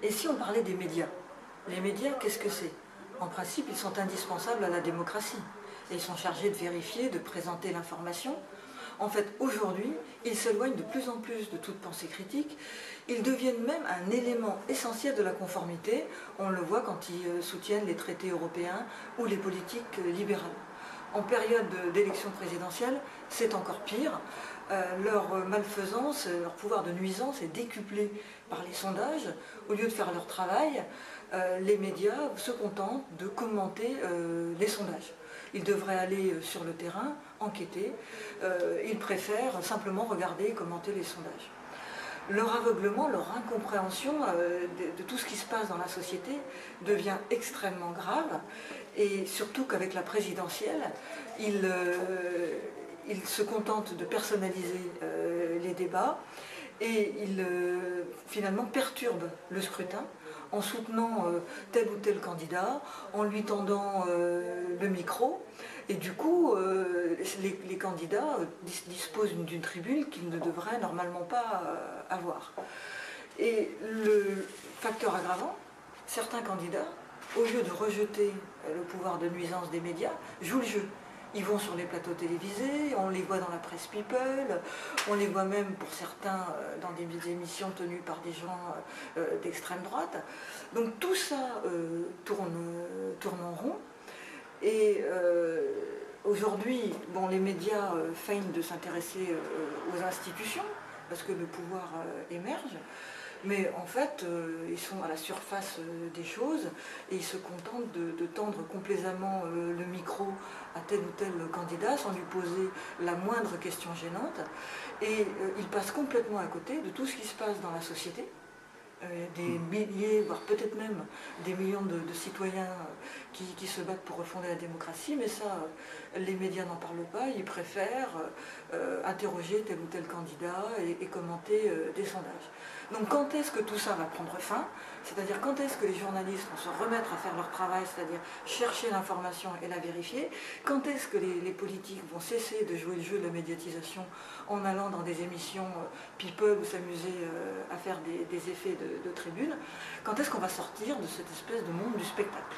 Et si on parlait des médias? Les médias, qu'est-ce que c'est? En principe, ils sont indispensables à la démocratie. Et ils sont chargés de vérifier, de présenter l'information. En fait, aujourd'hui, ils s'éloignent de plus en plus de toute pensée critique. Ils deviennent même un élément essentiel de la conformité. On le voit quand ils soutiennent les traités européens ou les politiques libérales. En période d'élection présidentielle, c'est encore pire. Leur malfaisance, leur pouvoir de nuisance est décuplé par les sondages. Au lieu de faire leur travail, les médias se contentent de commenter les sondages. Ils devraient aller sur le terrain, enquêter. Ils préfèrent simplement regarder et commenter les sondages. Leur aveuglement, leur incompréhension de tout ce qui se passe dans la société devient extrêmement grave, et surtout qu'avec la présidentielle, ils se contentent de personnaliser les débats, et ils finalement perturbent le scrutin en soutenant tel ou tel candidat, en lui tendant le micro, et du coup les candidats disposent d'une tribune qu'ils ne devraient normalement pas avoir. Et le facteur aggravant, certains candidats, au lieu de rejeter le pouvoir de nuisance des médias, jouent le jeu. Ils vont sur les plateaux télévisés, on les voit dans la presse People, on les voit même pour certains dans des émissions tenues par des gens d'extrême droite. Donc tout ça tourne en rond. Et aujourd'hui, bon, les médias feignent de s'intéresser aux institutions, parce que le pouvoir émerge. Mais en fait, ils sont à la surface des choses et ils se contentent de tendre complaisamment le micro à tel ou tel candidat sans lui poser la moindre question gênante. Et ils passent complètement à côté de tout ce qui se passe dans la société. Des milliers, voire peut-être même des millions de citoyens qui se battent pour refonder la démocratie, mais ça, les médias n'en parlent pas, ils préfèrent interroger tel ou tel candidat et commenter des sondages. Donc quand est-ce que tout ça va prendre fin? C'est-à-dire quand est-ce que les journalistes vont se remettre à faire leur travail, c'est-à-dire chercher l'information et la vérifier? Quand est-ce que les politiques vont cesser de jouer le jeu de la médiatisation en allant dans des émissions people ou s'amuser à faire des effets de tribune? Quand est-ce qu'on va sortir de cette espèce de monde du spectacle?